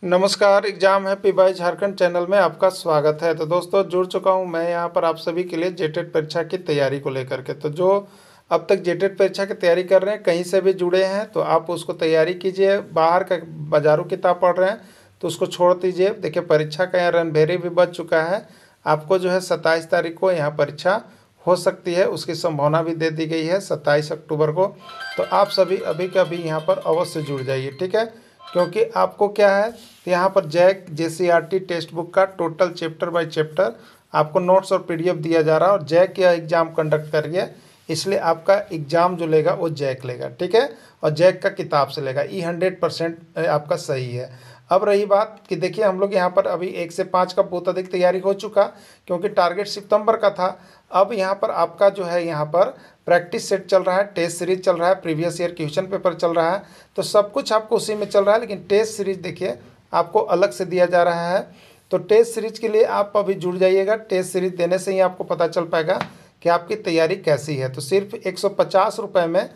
नमस्कार। Exam happy by Jharkhand channel में आपका स्वागत है। तो दोस्तों, जुड़ चुका हूं मैं यहां पर आप सभी के लिए जेटेट परीक्षा की तैयारी को लेकर के। तो जो अब तक जेटेट परीक्षा की तैयारी कर रहे हैं, कहीं से भी जुड़े हैं, तो आप उसको तैयारी कीजिए। बाहर का बाजारू किताब पढ़ रहे हैं तो उसको छोड़ दीजिए। देखिए, परीक्षा का यहाँ रणभेरी भी बच चुका है। आपको जो है 27 तारीख को यहाँ परीक्षा हो सकती है, उसकी संभावना भी दे दी गई है 27 अक्टूबर को। तो आप सभी अभी के अभी यहाँ पर अवश्य जुड़ जाइए, ठीक है। क्योंकि आपको क्या है, यहाँ पर जैक जेसीईआरटी टेक्स्ट बुक का टोटल चैप्टर बाय चैप्टर आपको नोट्स और पीडीएफ दिया जा रहा है। और जैक यह एग्ज़ाम कंडक्ट करिए, इसलिए आपका एग्ज़ाम जो लेगा वो जैक लेगा, ठीक है। और जैक का किताब से लेगा। ये 100% आपका सही है। अब रही बात कि देखिए, हम लोग यहाँ पर अभी 1 से 5 का बहुत अधिक तैयारी हो चुका, क्योंकि टारगेट सितंबर का था। अब यहाँ पर आपका जो है, यहाँ पर प्रैक्टिस सेट चल रहा है, टेस्ट सीरीज चल रहा है, प्रीवियस ईयर क्वेश्चन पेपर चल रहा है। तो सब कुछ आपको उसी में चल रहा है, लेकिन टेस्ट सीरीज देखिए आपको अलग से दिया जा रहा है। तो टेस्ट सीरीज के लिए आप अभी जुड़ जाइएगा। टेस्ट सीरीज देने से ही आपको पता चल पाएगा कि आपकी तैयारी कैसी है। तो सिर्फ 150 रुपये में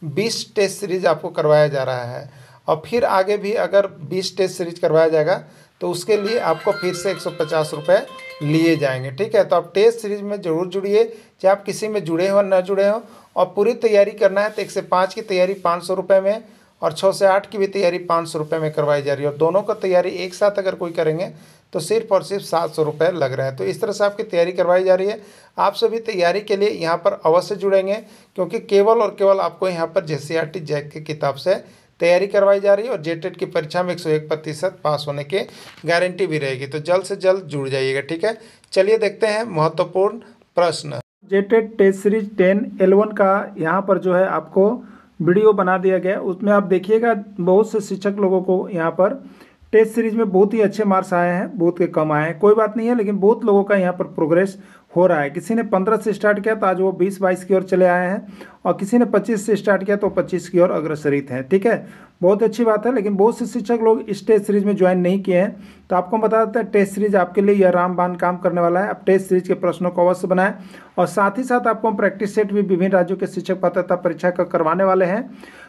20 टेस्ट सीरीज आपको करवाया जा रहा है। और फिर आगे भी अगर 20 टेस्ट सीरीज करवाया जाएगा तो उसके लिए आपको फिर से 150 रुपये लिए जाएंगे, ठीक है। तो आप टेस्ट सीरीज में ज़रूर जुड़िए, चाहे आप किसी में जुड़े हो न जुड़े हो। और पूरी तैयारी करना है तो 1 से 5 की तैयारी 500 रुपये में, और 6 से 8 की भी तैयारी 500 रुपये में करवाई जा रही है। और दोनों का तैयारी एक साथ अगर कोई करेंगे तो सिर्फ और सिर्फ 700 रुपये लग रहे हैं। तो इस तरह से आपकी तैयारी करवाई जा रही है। आप सभी तैयारी के लिए यहाँ पर अवश्य जुड़ेंगे, क्योंकि केवल और केवल आपको यहाँ पर जेसीईआरटी जैक की किताब से तैयारी करवाई जा रही है। और जेटेट की परीक्षा में 101% पास होने की गारंटी भी रहेगी। तो जल्द से जल्द जुड़ जाइएगा, ठीक है। चलिए देखते हैं महत्वपूर्ण प्रश्न। जेटेट टेस्ट सीरीज 10 L1 का यहाँ पर जो है आपको वीडियो बना दिया गया। उसमें आप देखिएगा, बहुत से शिक्षक लोगों को यहाँ पर टेस्ट सीरीज में बहुत ही अच्छे मार्क्स आए हैं, बहुत के कम आए हैं। कोई बात नहीं है, लेकिन बहुत लोगों का यहाँ पर प्रोग्रेस हो रहा है। किसी ने 15 से स्टार्ट किया तो आज वो 20-22 की ओर चले आए हैं, और किसी ने 25 से स्टार्ट किया तो 25 की ओर अग्रसरित हैं, ठीक है। बहुत अच्छी बात है। लेकिन बहुत से शिक्षक लोग इस टेस्ट सीरीज में ज्वाइन नहीं किए हैं, तो आपको बता देते हैं टेस्ट सीरीज आपके लिए यह रामबाण काम करने वाला है। आप टेस्ट सीरीज के प्रश्नों को अवश्य बनाएं, और साथ ही साथ आपको प्रैक्टिस सेट भी विभिन्न राज्यों के शिक्षक पात्रता परीक्षा का करवाने वाले हैं।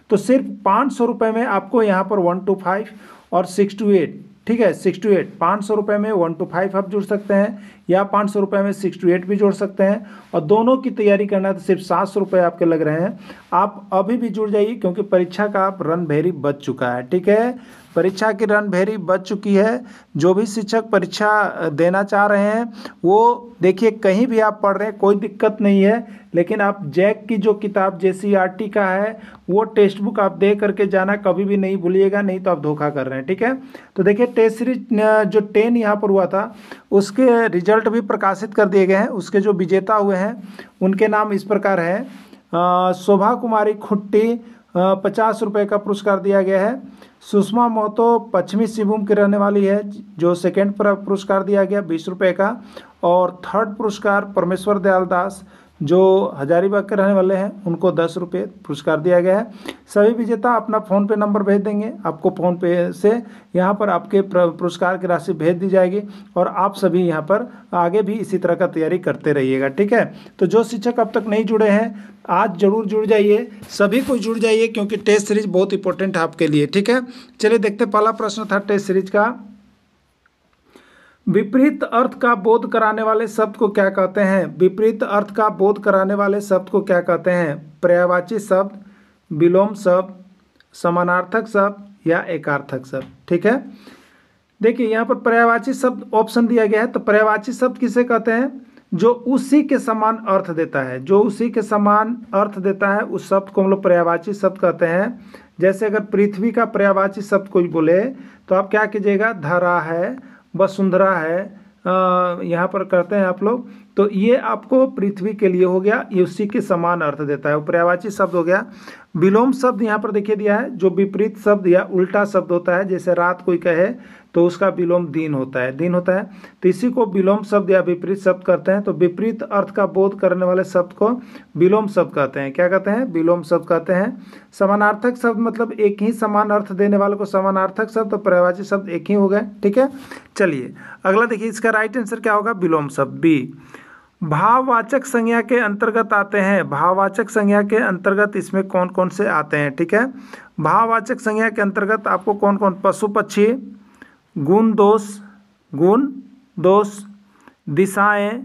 तो सिर्फ 500 रुपये में आपको यहाँ पर 1 to 5 और 6 to 8, ठीक है, 6 to 8 500 रुपये में 1 to 5 आप जुड़ सकते हैं, या 500 रुपये में 6 to 8 भी जोड़ सकते हैं। और दोनों की तैयारी करना है तो सिर्फ 700 रुपये आपके लग रहे हैं। आप अभी भी जुड़ जाइए, क्योंकि परीक्षा का रणभेरी बच चुका है, ठीक है। परीक्षा की रणभेरी बच चुकी है। जो भी शिक्षक परीक्षा देना चाह रहे हैं वो देखिए, कहीं भी आप पढ़ रहे हैं कोई दिक्कत नहीं है, लेकिन आप जैक की जो किताब जेसीईआरटी का है वो टेक्स्ट बुक आप दे करके जाना कभी भी नहीं भूलिएगा, नहीं तो आप धोखा कर रहे हैं, ठीक है। तो देखिए, टेस्ट सीरीज जो 10 यहाँ पर हुआ था उसके रिजल्ट भी प्रकाशित कर दिए गए हैं। उसके जो विजेता हुए हैं उनके नाम इस प्रकार है। शोभा कुमारी खुट्टी 50 रुपये का पुरस्कार दिया गया है। सुषमा महतो पश्चिमी सिंहभूम की रहने वाली है, जो सेकेंड पुरस्कार दिया गया 20 रुपये का। और थर्ड पुरस्कार परमेश्वर दयाल दास, जो हजारीबाग के रहने वाले हैं, उनको 10 रुपये पुरस्कार दिया गया है। सभी विजेता अपना फ़ोन पे नंबर भेज देंगे, आपको फ़ोन पे से यहाँ पर आपके पुरस्कार की राशि भेज दी जाएगी। और आप सभी यहाँ पर आगे भी इसी तरह का तैयारी करते रहिएगा, ठीक है। तो जो शिक्षक अब तक नहीं जुड़े हैं, आज जरूर जुड़ जाइए, सभी को जुड़ जाइए, क्योंकि टेस्ट सीरीज बहुत इंपॉर्टेंट है आपके लिए, ठीक है। चलिए देखते, पहला प्रश्न था टेस्ट सीरीज का। विपरीत अर्थ का बोध कराने वाले शब्द को क्या कहते हैं? विपरीत अर्थ का बोध कराने वाले शब्द को क्या कहते हैं? पर्यायवाची शब्द, विलोम शब्द, समानार्थक शब्द या एकार्थक शब्द, ठीक है। देखिए, यहाँ पर पर्यायवाची शब्द ऑप्शन दिया गया है। तो पर्यायवाची शब्द किसे कहते हैं? जो उसी के समान अर्थ देता है, जो उसी के समान अर्थ देता है, उस शब्द को हम लोग पर्यायवाची शब्द कहते हैं। जैसे अगर पृथ्वी का पर्यायवाची शब्द कोई बोले तो आप क्या कीजिएगा? धरा है, वसुंधरा है, यहाँ पर करते हैं आप लोग, तो ये आपको पृथ्वी के लिए हो गया, ये उसी के समान अर्थ देता है, वो पर्यायवाची शब्द हो गया। विलोम शब्द यहाँ पर देखिए दिया है, जो विपरीत शब्द या उल्टा शब्द होता है। जैसे रात कोई कहे तो उसका विलोम दिन होता है, दिन होता है, तो इसी को विलोम शब्द या विपरीत शब्द कहते हैं। तो विपरीत अर्थ का बोध करने वाले शब्द को विलोम शब्द कहते हैं। क्या कहते हैं? विलोम शब्द कहते हैं। समानार्थक शब्द मतलब एक ही समान अर्थ देने वाले को समानार्थक शब्द, तो पर्यायवाची शब्द एक ही हो गए, ठीक है। चलिए अगला देखिए, इसका राइट आंसर क्या होगा? विलोम शब्द, बी। भाववाचक संज्ञा के अंतर्गत आते हैं। भाववाचक संज्ञा के अंतर्गत इसमें कौन कौन से आते हैं, ठीक है। भाववाचक संज्ञा के अंतर्गत आपको कौन कौन? पशु पक्षी, गुण दोष, दिशाएं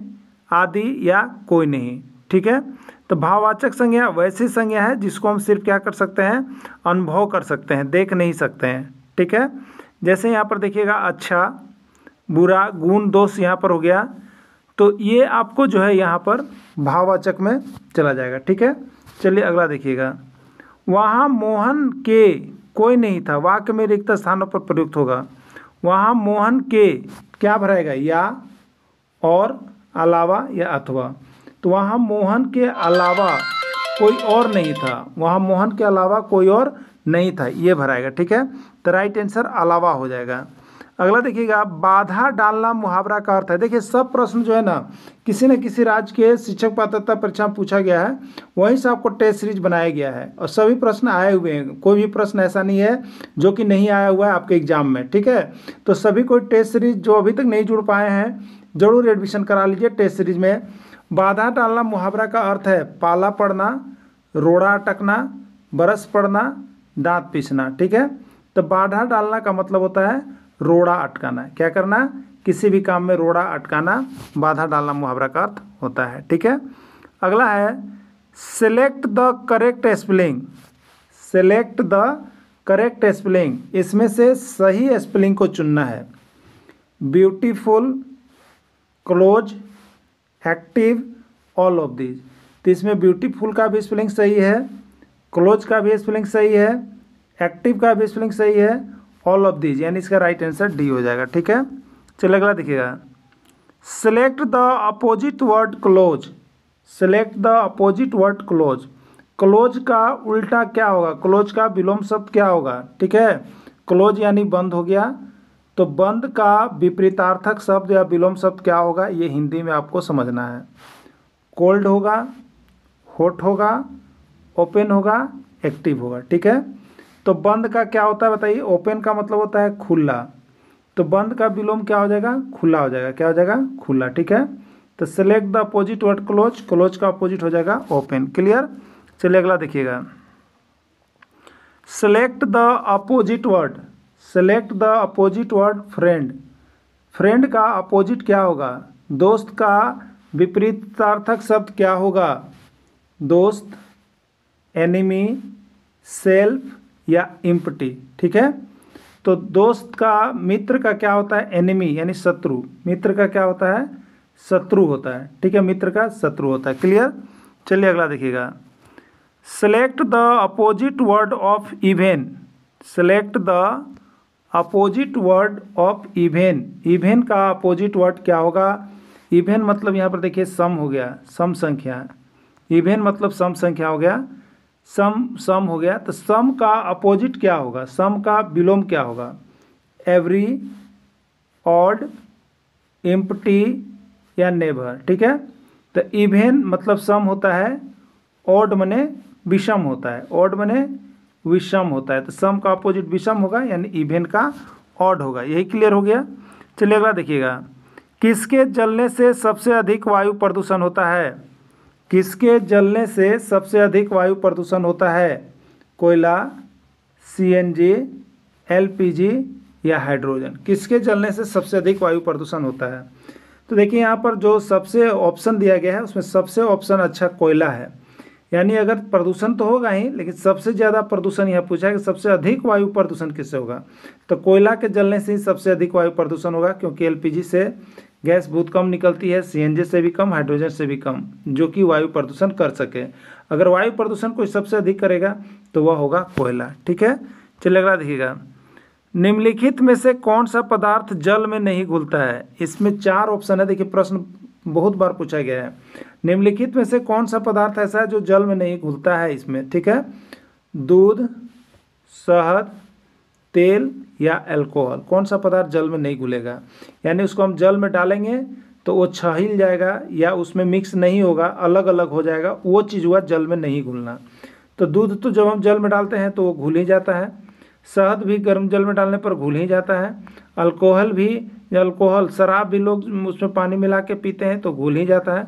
आदि या कोई नहीं। ठीक है, तो भाववाचक संज्ञा वैसी संज्ञा है जिसको हम सिर्फ क्या कर सकते हैं, अनुभव कर सकते हैं, देख नहीं सकते हैं। ठीक है, जैसे यहाँ पर देखिएगा अच्छा, बुरा, गुण, दोष यहाँ पर हो गया, तो ये आपको जो है यहाँ पर भाववाचक में चला जाएगा। ठीक है, चलिए अगला देखिएगा। वहाँ मोहन के कोई नहीं था, वाक्य में रिक्त स्थानों पर प्रयुक्त होगा। वहाँ मोहन के क्या भराएगा, या, और, अलावा या अथवा। तो वहाँ मोहन के अलावा कोई और नहीं था, वहाँ मोहन के अलावा कोई और नहीं था, ये भराएगा। ठीक है, तो राइट आंसर अलावा हो जाएगा। अगला देखिएगा, बाधा डालना मुहावरा का अर्थ है। देखिए सब प्रश्न जो है ना किसी न किसी राज्य के शिक्षक पात्रता परीक्षा में पूछा गया है, वहीं से आपको टेस्ट सीरीज बनाया गया है और सभी प्रश्न आए हुए हैं, कोई भी प्रश्न ऐसा नहीं है जो कि नहीं आया हुआ है आपके एग्जाम में। ठीक है, तो सभी कोई टेस्ट सीरीज जो अभी तक नहीं जुड़ पाए हैं जरूर एडमिशन करा लीजिए टेस्ट सीरीज में। बाधा डालना मुहावरा का अर्थ है पाला पड़ना, रोड़ा अटकना, बरस पड़ना, दांत पीसना। ठीक है, तो बाधा डालना का मतलब होता है रोड़ा अटकाना, क्या करना, किसी भी काम में रोड़ा अटकाना बाधा डालना मुहावरा का अर्थ होता है। ठीक है, अगला है select the correct spelling. Select the correct spelling, इसमें से सही स्पेलिंग को चुनना है। Beautiful, close, active, all of these. तो इसमें ब्यूटीफुल का भी स्पेलिंग सही है, क्लोज का भी स्पेलिंग सही है, एक्टिव का भी स्पेलिंग सही है, ऑल ऑफ दीज, यानी इसका राइट आंसर डी हो जाएगा। ठीक है, चलिए अगला देखिएगा। Select the opposite word close. Select the opposite word close. Close का उल्टा क्या होगा, क्लोज का विलोम शब्द क्या होगा। ठीक है, क्लोज यानी बंद हो गया, तो बंद का विपरीतार्थक शब्द या विलोम शब्द क्या होगा, ये हिंदी में आपको समझना है। कोल्ड होगा, हॉट होगा, ओपन होगा, एक्टिव होगा। ठीक है, तो बंद का क्या होता है बताइए, ओपन का मतलब होता है खुला, तो बंद का विलोम क्या हो जाएगा, खुला हो जाएगा, क्या हो जाएगा, खुला। ठीक है, तो select the opposite word close, close का अपोजिट हो जाएगा ओपन। क्लियर, चलिए अगला देखिएगा। Select the opposite word. Select the opposite word friend. Friend का अपोजिट क्या होगा, दोस्त का विपरीतार्थक शब्द क्या होगा, दोस्त, एनिमी, सेल्फ या इम्पटी। ठीक है, तो दोस्त का, मित्र का क्या होता है, एनिमी यानी शत्रु, मित्र का क्या होता है, शत्रु होता है। ठीक है, मित्र का शत्रु होता है। क्लियर, चलिए अगला देखिएगा। Select the opposite word of even. Select the opposite word of even. Even का अपोजिट वर्ड क्या होगा, इवेन मतलब यहाँ पर देखिए सम हो गया, सम संख्या, इवेन मतलब सम संख्या हो गया, सम हो गया, तो सम का अपोजिट क्या होगा, सम का विलोम क्या होगा, एवरी, ऑड, एम्प्टी या नेवर। ठीक है, तो इवेन मतलब सम होता है, ऑड मने विषम होता है, ऑड मने विषम होता है, तो सम का अपोजिट विषम होगा यानी इवेन का ऑड होगा। यही क्लियर हो गया। चलिए अगला देखिएगा। किसके जलने से सबसे अधिक वायु प्रदूषण होता है। किसके जलने से सबसे अधिक वायु प्रदूषण होता है, कोयला, सीएनजी, एलपीजी या हाइड्रोजन। किसके जलने से सबसे अधिक वायु प्रदूषण होता है, तो देखिए यहाँ पर जो सबसे ऑप्शन दिया गया है उसमें सबसे ऑप्शन अच्छा कोयला है, यानी अगर प्रदूषण तो होगा ही लेकिन सबसे ज़्यादा प्रदूषण यहाँ पूछा है कि सबसे अधिक वायु प्रदूषण किससे होगा, तो कोयला के जलने से ही सबसे अधिक वायु प्रदूषण होगा, क्योंकि एलपीजी से गैस बहुत कम निकलती है, सीएनजी से भी कम, हाइड्रोजन से भी कम, जो कि वायु प्रदूषण कर सके। अगर वायु प्रदूषण कोई सबसे अधिक करेगा तो वह होगा कोयला। ठीक है, चलिए अगला देखिएगा। निम्नलिखित में से कौन सा पदार्थ जल में नहीं घुलता है। इसमें 4 ऑप्शन है, देखिए प्रश्न बहुत बार पूछा गया है। निम्नलिखित में से कौन सा पदार्थ ऐसा है जो जल में नहीं घुलता है इसमें। ठीक है, दूध, शहद, तेल या अल्कोहल, कौन सा पदार्थ जल में नहीं घुलेगा, यानी उसको हम जल में डालेंगे तो वो छहिल जाएगा या उसमें मिक्स नहीं होगा, अलग अलग हो जाएगा, वो चीज़ हुआ जल में नहीं घुलना। तो दूध तो जब हम जल में डालते हैं तो वो घुल ही जाता है, शहद भी गर्म जल में डालने पर घुल ही जाता है, अल्कोहल भी, अल्कोहल शराब भी लोग उसमें पानी मिला के पीते हैं तो घुल ही जाता है।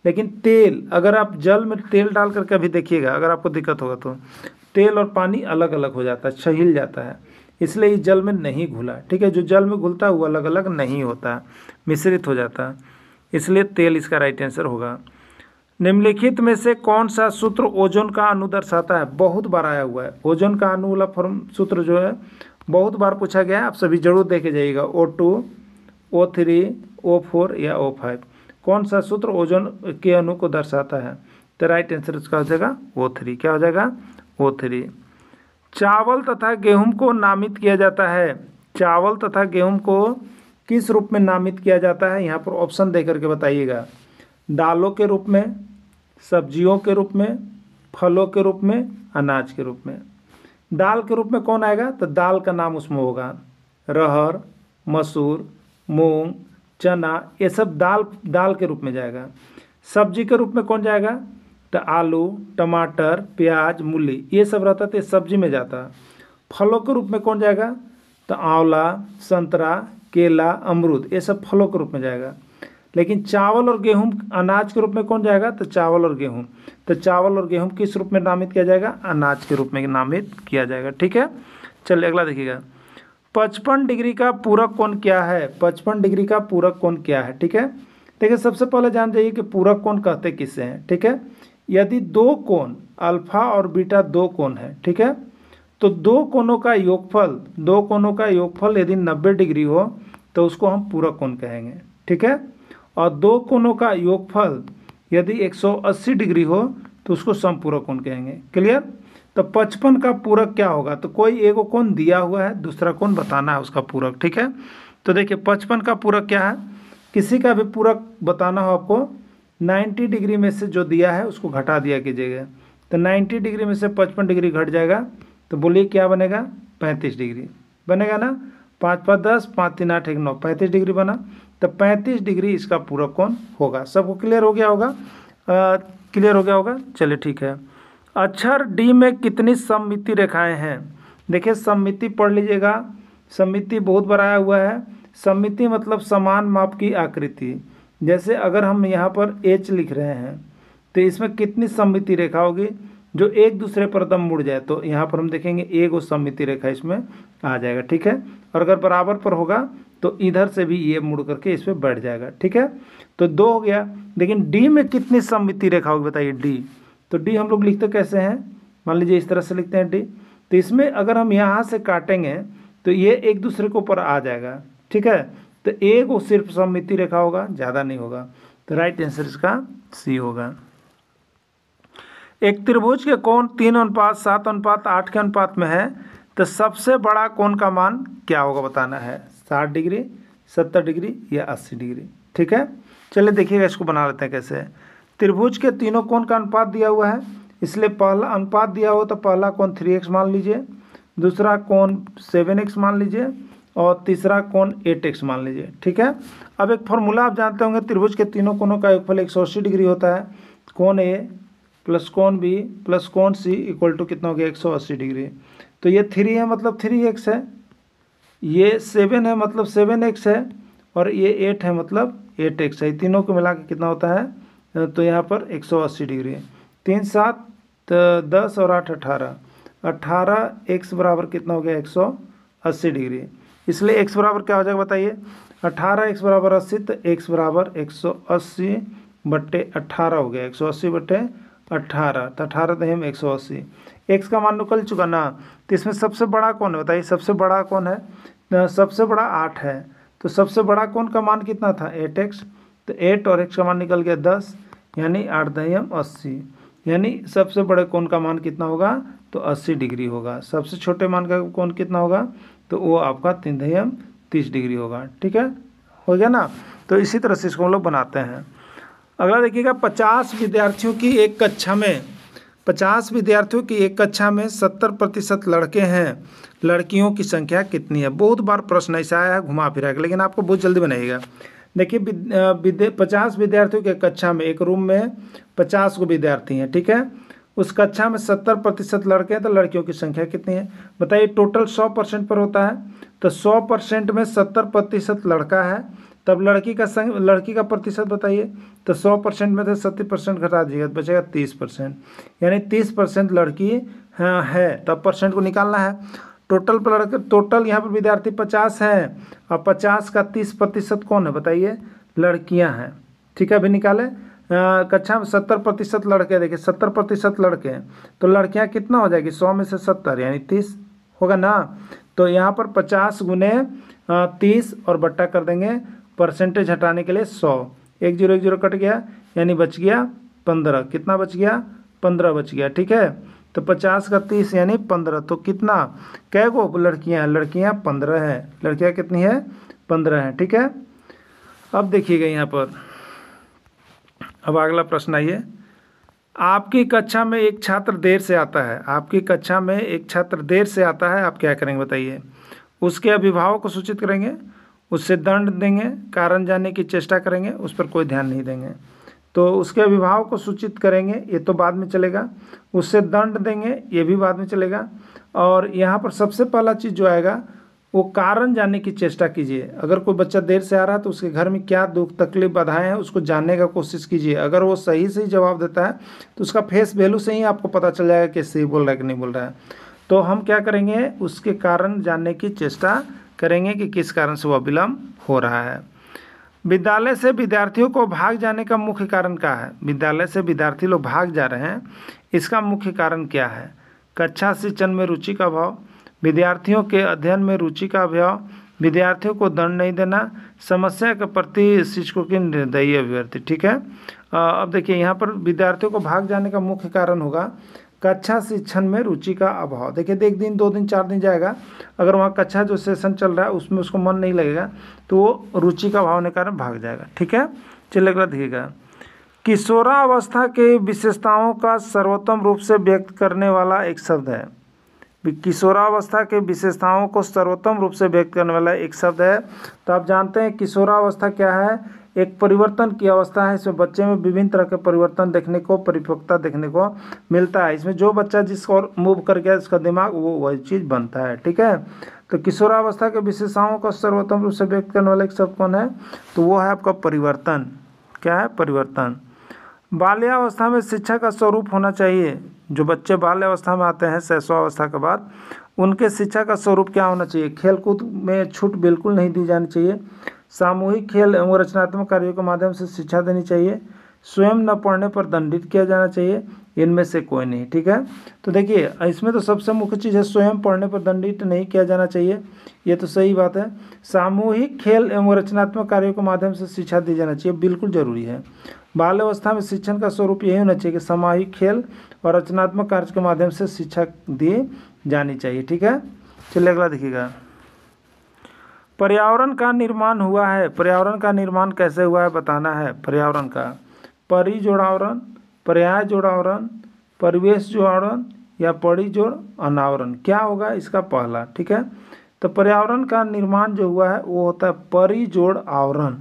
लेकिन तेल, अगर आप जल में तेल डाल कर कभी देखिएगा, अगर आपको दिक्कत होगा तो तेल और पानी अलग अलग हो जाता है, छहिल जाता है, इसलिए ये जल में नहीं घुला। ठीक है, जो जल में घुलता है वो अलग अलग नहीं होता, मिश्रित हो जाता, इसलिए तेल इसका राइट आंसर होगा। निम्नलिखित में से कौन सा सूत्र ओजोन का अणु दर्शाता है? बहुत बार आया हुआ है ओजोन का अणु वाला फॉर्म सूत्र जो है, बहुत बार पूछा गया है, आप सभी जरूर देखे जाइएगा। O2, O3, O4 या O5, कौन सा सूत्र ओजोन के अणु को दर्शाता है? तो राइट आंसर इसका हो जाएगा O3। क्या हो जाएगा? O3। चावल तथा गेहूं को नामित किया जाता है, चावल तथा गेहूं को किस रूप में नामित किया जाता है? यहाँ पर ऑप्शन दे करके बताइएगा। दालों के रूप में, सब्जियों के रूप में, फलों के रूप में, अनाज के रूप में। दाल के रूप में कौन आएगा? तो दाल का नाम उसमें होगा रहर, मसूर, मूंग, चना, ये सब दाल के रूप में जाएगा। सब्जी के रूप में कौन जाएगा? तो आलू, टमाटर, प्याज, मूली, ये सब रहता तो ये सब्जी में जाता। फलों के रूप में कौन जाएगा? तो आंवला, संतरा, केला, अमरूद, ये सब फलों के रूप में जाएगा। लेकिन चावल और गेहूं अनाज के रूप में कौन जाएगा? तो चावल और गेहूं। तो चावल और गेहूं किस रूप में नामित किया जाएगा? अनाज के रूप में नामित किया जाएगा। ठीक है, चलिए अगला देखिएगा। 55 डिग्री का पूरक कोण क्या है? 55 डिग्री का पूरक कोण क्या है? ठीक है, देखिए सबसे पहले जान जाइए कि पूरक कोण कहते किसे हैं। ठीक है, यदि दो कोण अल्फा और बीटा दो कोण है, ठीक है, तो दो कोणों का योगफल यदि 90 डिग्री हो तो उसको हम पूरक कोण कहेंगे। ठीक है, और दो कोणों का योगफल यदि 180 डिग्री हो तो उसको समपूरक कोण कहेंगे। क्लियर? तो 55 का पूरक क्या होगा? तो कोई एक कोण दिया हुआ है, दूसरा कोण बताना है उसका पूरक। ठीक है, तो देखिए 55 का पूरक क्या है? किसी का भी पूरक बताना हो आपको, 90 डिग्री में से जो दिया है उसको घटा दिया कीजिएगा। तो 90 डिग्री में से 55 डिग्री घट जाएगा, तो बोलिए क्या बनेगा? 35 डिग्री बनेगा ना। 5 5 10, 5 3 8 1 9, 35 डिग्री बना। तो 35 डिग्री इसका पूरक कोण होगा। सबको क्लियर हो गया होगा? क्लियर हो गया होगा? चलिए ठीक है। अक्षर डी में कितनी सममिति रेखाएं हैं? देखिए सममिति पढ़ लीजिएगा, सममिति बहुत बार आया हुआ है। सममिति मतलब समान माप की आकृति। जैसे अगर हम यहाँ पर H लिख रहे हैं तो इसमें कितनी सममिति रेखा होगी? जो एक दूसरे पर दम मुड़ जाए, तो यहाँ पर हम देखेंगे एक वो सममिति रेखा इसमें आ जाएगा। ठीक है, और अगर बराबर पर होगा तो इधर से भी ये मुड़ करके इस पर बैठ जाएगा। ठीक है, तो 2 हो गया। लेकिन डी में कितनी सममिति रेखा होगी बताइए? डी, तो डी हम लोग लिखते कैसे हैं? मान लीजिए इस तरह से लिखते हैं डी। तो इसमें अगर हम यहाँ से काटेंगे तो ये एक दूसरे के ऊपर आ जाएगा। ठीक है, तो एक वो सिर्फ सममिति रेखा होगा, ज़्यादा नहीं होगा। तो राइट आंसर इसका सी होगा। एक त्रिभुज के कोण 3:7:8 के अनुपात में है, तो सबसे बड़ा कोण का मान क्या होगा बताना है? 60 डिग्री, 70 डिग्री या 80 डिग्री। ठीक है, चलिए देखिएगा इसको बना लेते हैं कैसे। त्रिभुज के तीनों कोण का अनुपात दिया हुआ है, इसलिए पहला अनुपात दिया हो तो पहला कोण 3x मान लीजिए, दूसरा कोण 7x मान लीजिए और तीसरा कोण 8x मान लीजिए। ठीक है, अब एक फॉर्मूला आप जानते होंगे, त्रिभुज के तीनों कोणों का योगफल 180 डिग्री होता है। कोण A प्लस कोण B प्लस कोण C इक्वल टू कितना हो गया? 180 डिग्री। तो ये 3 है मतलब 3x है, ये 7 है मतलब 7x है, और ये 8 है मतलब 8x है। तीनों को मिला के कितना होता है? तो यहाँ पर 180 डिग्री। 3 7 10 और 8 18, 18x बराबर कितना हो गया? 180 डिग्री। इसलिए x बराबर क्या हो जाएगा बताइए? 18x बराबर 80, तो x बराबर 180/18 हो गया। 180/18, तो 18 दहम 180। x का मान निकल चुका ना। तो इसमें सबसे बड़ा कौन है बताइए? सबसे बड़ा कौन है? सबसे बड़ा 8 है। तो सबसे बड़ा कोण का मान कितना था? 8x। तो 8 और x का मान निकल गया 10, यानी 8 दहम 80। यानी सबसे बड़े कोण का मान कितना होगा? तो 80 डिग्री होगा। सबसे छोटे मान का कोण कितना होगा? तो वो आपका 3 दहम 30 डिग्री होगा। ठीक है, हो गया ना। तो इसी तरह से इसको हम लोग बनाते हैं। अगला देखिएगा, 50 विद्यार्थियों की एक कक्षा में 70% लड़के हैं, लड़कियों की संख्या कितनी है? बहुत बार प्रश्न ऐसा आया है घुमा फिरा के, लेकिन आपको बहुत जल्दी बनाइएगा। देखिए 50 विद्यार्थियों के कक्षा में, एक रूम में 50 को विद्यार्थी हैं। ठीक है, उस कक्षा में 70% लड़के हैं, तो लड़कियों की संख्या कितनी है बताइए? टोटल 100% पर होता है, तो 100% में 70% लड़का है, तब लड़की का प्रतिशत बताइए? तो 100% में से 70% घटा दीजिएगा तो बचेगा 30%, यानी 30% लड़की है, तब परसेंट को निकालना है। टोटल यहाँ पर विद्यार्थी 50 हैं और 50 का 30% कौन है बताइए, लड़कियाँ हैं। ठीक है, अभी निकाले कक्षा में 70% लड़के, देखिए 70% लड़के हैं तो लड़कियाँ कितना हो जाएगी, 100 में से 70 यानी 30 होगा ना। तो यहाँ पर 50 गुने 30 और बट्टा कर देंगे, परसेंटेज हटाने के लिए 100, 1 0 1 0 कट गया यानी बच गया 15। कितना बच गया, 15 बच गया। ठीक है, तो 50 का 30 यानी 15, तो कितना कै गो लड़कियाँ हैं, लड़कियाँ 15 हैं। लड़कियाँ कितनी है, 15 हैं। ठीक है, अब देखिएगा यहाँ पर, अब अगला प्रश्न आइए। आपकी कक्षा में एक छात्र देर से आता है, आपकी कक्षा में एक छात्र देर से आता है, आप क्या करेंगे बताइए। उसके अभिभावक को सूचित करेंगे, उससे दंड देंगे, कारण जानने की चेष्टा करेंगे, उस पर कोई ध्यान नहीं देंगे। तो उसके अभिभावक को सूचित करेंगे, ये तो बाद में चलेगा। उससे दंड देंगे, ये भी बाद में चलेगा। और यहाँ पर सबसे पहला चीज़ जो आएगा वो कारण जानने की चेष्टा कीजिए। अगर कोई बच्चा देर से आ रहा है तो उसके घर में क्या दुख तकलीफ बाधाएं हैं उसको जानने का कोशिश कीजिए। अगर वो सही सही जवाब देता है तो उसका फेस वैल्यू से ही आपको पता चल जाएगा कि सही बोल रहा है कि नहीं बोल रहा है। तो हम क्या करेंगे, उसके कारण जानने की चेष्टा करेंगे कि किस कारण से वह विलम्ब हो रहा है। विद्यालय से विद्यार्थियों को भाग जाने का मुख्य कारण क्या है, विद्यालय से विद्यार्थी लोग भाग जा रहे हैं, इसका मुख्य कारण क्या है। कक्षा शिक्षण में रुचि का अभाव, विद्यार्थियों के अध्ययन में रुचि का अभाव, विद्यार्थियों को दंड नहीं देना, समस्या के प्रति शिक्षकों की निर्दयी अभिव्यक्ति। ठीक है, अब देखिए यहाँ पर विद्यार्थियों को भाग जाने का मुख्य कारण होगा कक्षा शिक्षण में रुचि का अभाव। देखिए एक दिन 2 दिन 4 दिन जाएगा, अगर वहाँ कक्षा जो सेशन चल रहा है उसमें उसको मन नहीं लगेगा तो वो रुचि का अभाव होने के कारण भाग जाएगा। ठीक है, चलिए अगला देखिएगा। किशोरावस्था के विशेषताओं का सर्वोत्तम रूप से व्यक्त करने वाला एक शब्द है। किशोरावस्था के विशेषताओं को सर्वोत्तम रूप से व्यक्त करने वाला एक शब्द है। तो आप जानते हैं किशोरावस्था क्या है, एक परिवर्तन की अवस्था है। इसमें बच्चे में विभिन्न तरह के परिवर्तन देखने को, परिपक्वता देखने को मिलता है। इसमें जो बच्चा जिसको और मूव कर गया उसका दिमाग वो वही चीज़ बनता है। ठीक है, तो किशोरावस्था के विशेषताओं को सर्वोत्तम रूप से व्यक्त करने वाला एक शब्द कौन है, तो वो है आपका परिवर्तन। क्या है, परिवर्तन। बाल्यावस्था में शिक्षा का स्वरूप होना चाहिए। जो बच्चे बाल्यावस्था में आते हैं शैशवावस्था के बाद, उनके शिक्षा का स्वरूप क्या होना चाहिए। खेलकूद में छूट बिल्कुल नहीं दी जानी चाहिए। सामूहिक खेल एवं रचनात्मक कार्यों के माध्यम से शिक्षा देनी चाहिए। स्वयं न पढ़ने पर दंडित किया जाना चाहिए। इनमें से कोई नहीं। ठीक है, तो देखिए इसमें तो सबसे मुख्य चीज़ है स्वयं पढ़ने पर दंडित नहीं किया जाना चाहिए, ये तो सही बात है। सामूहिक खेल एवं रचनात्मक कार्यों के माध्यम से शिक्षा दी जाना चाहिए, बिल्कुल जरूरी है। बाल्यावस्था में शिक्षण का स्वरूप यही होना चाहिए कि सामूहिक खेल और रचनात्मक कार्य के माध्यम से शिक्षा दी जानी चाहिए। ठीक है, चलिए अगला देखिएगा। पर्यावरण का निर्माण हुआ है, पर्यावरण का निर्माण कैसे हुआ है बताना है। पर्यावरण का परिजोड़ावरण, पर्याय जोड़ावरण, परिवेश जोड़ावरण या परिजोड़ अनावरण, क्या होगा इसका पहला। ठीक है, तो पर्यावरण का निर्माण जो हुआ है वो होता है परिजोड़ आवरण।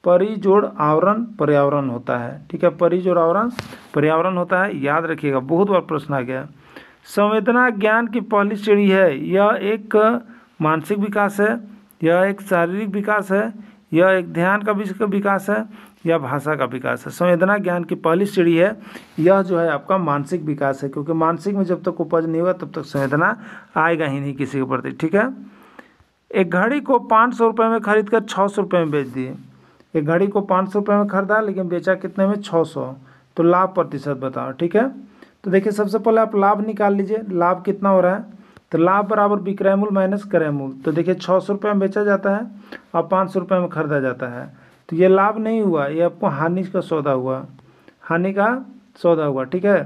परिजोड़ आवरण पर्यावरण होता है। ठीक है, परिजोड़ आवरण पर्यावरण होता है, याद रखिएगा, बहुत बार प्रश्न आ गया। संवेदना ज्ञान की पहली सीढ़ी है, यह एक मानसिक विकास है, यह एक शारीरिक विकास है, यह एक ध्यान का विकास है, यह भाषा का विकास है। संवेदना ज्ञान की पहली सीढ़ी है, यह जो है आपका मानसिक विकास है, क्योंकि मानसिक में जब तक उपज नहीं होगा तब तक संवेदना आएगा ही नहीं किसी के प्रति। ठीक है, एक घड़ी को 500 रुपये में खरीद कर 600 रुपये में बेच दिए। एक घड़ी को 500 रुपये में खरीदा लेकिन बेचा कितने में, 600, तो लाभ प्रतिशत बताओ। ठीक है, तो देखिए सबसे पहले आप लाभ निकाल लीजिए, लाभ कितना हो रहा है, तो लाभ बराबर विक्रय मूल्य माइनस क्रय मूल्य। तो देखिए 600 रुपये में बेचा जाता है और 500 रुपये में खरीदा जाता है, तो ये लाभ नहीं हुआ, ये आपको हानि का सौदा हुआ, हानि का सौदा हुआ। ठीक है,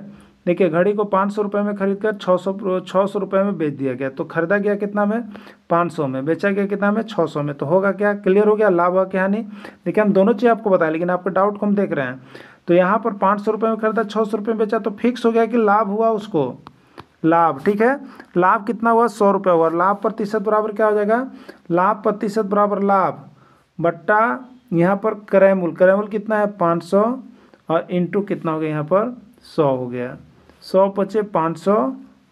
देखिए घड़ी को 500 रुपये में खरीद कर 600 रुपये में बेच दिया गया, तो खरीदा गया कितना में, 500 में, बेचा गया कितना में, 600 में, तो होगा क्या, क्लियर हो गया, लाभ हुआ क्या हानि। देखिए हम दोनों चीज़ आपको बताएं लेकिन आपके डाउट को हम देख रहे हैं। तो यहाँ पर 500 रुपये में खरीदा, 600 रुपये में बेचा, तो फिक्स हो गया कि लाभ हुआ उसको, लाभ। ठीक है, लाभ कितना हुआ, 100 रुपये हुआ। लाभ प्रतिशत बराबर क्या हो जाएगा, लाभ प्रतिशत बराबर लाभ बट्टा यहाँ पर क्रय मूल्य, क्रय मूल्य कितना है 500 और इंटू कितना हो गया यहाँ पर 100 हो गया, 100 पचे 500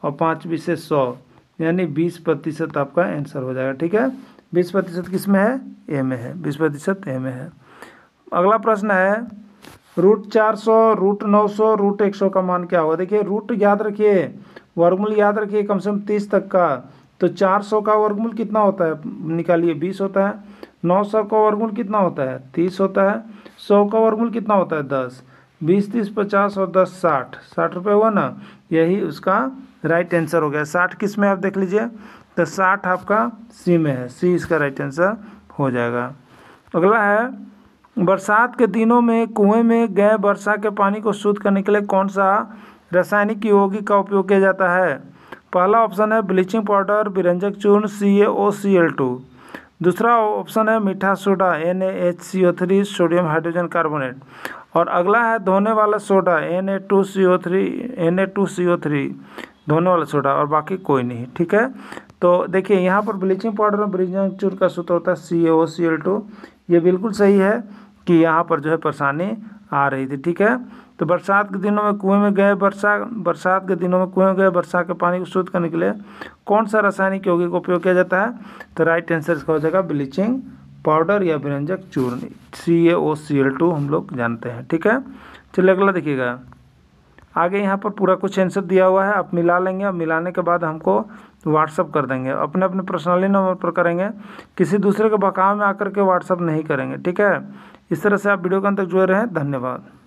और 5 बीस से 100 यानी 20% आपका आंसर हो जाएगा। ठीक है, 20% किस में है, ए में है, 20% ए में है। अगला प्रश्न है √400, √900, √100 का मान क्या होगा। देखिए रूट याद रखिए, वर्गमूल याद रखिए कम से कम 30 तक का, तो 400 का वर्गमूल कितना होता है निकालिए, 20 होता है। 900 का वर्गमूल कितना होता है, 30 होता है। 100 का वर्गमूल कितना होता है, 10। 20 30 50 और 10 60, 60 रुपये हुआ ना, यही उसका राइट आंसर हो गया। 60 किस में आप देख लीजिए, तो 60 आपका सी में है, सी इसका राइट आंसर हो जाएगा। अगला है, बरसात के दिनों में कुएं में गए वर्षा के पानी को शुद्ध करने के लिए कौन सा रासायनिक यौगिक का उपयोग किया जाता है। पहला ऑप्शन है ब्लीचिंग पाउडर, विरंजक चूर्ण, CaOCl2। दूसरा ऑप्शन है मीठा soda, NaHCO3, sodium hydrogen carbonate. और अगला है धोने वाला सोडा, Na2CO3 धोने वाला सोडा, और बाकी कोई नहीं। ठीक है, तो देखिए यहाँ पर ब्लीचिंग पाउडर और विरंजक चूर्ण का सूत्र होता है CaOCl2। ये बिल्कुल सही है कि यहाँ पर जो है परेशानी आ रही थी। ठीक है, तो बरसात के दिनों में कुएं में गए वर्षा के पानी को शुद्ध करने के लिए कौन सा रासायनिक यौगिक का उपयोग किया जाता है, तो राइट आंसर इसका हो जाएगा ब्लीचिंग पाउडर या विरंजक चूर्ण, CaOCl2 हम लोग जानते हैं। ठीक है, चलिए अगला देखिएगा। आगे यहाँ पर पूरा कुछ आंसर दिया हुआ है, आप मिला लेंगे। अब मिलाने के बाद हमको व्हाट्सअप कर देंगे, अपने अपने पर्सनली नंबर पर करेंगे, किसी दूसरे के बहकावे में आकर के व्हाट्सअप नहीं करेंगे। ठीक है, इस तरह से आप वीडियो के अंत तक जुड़े रहें। धन्यवाद।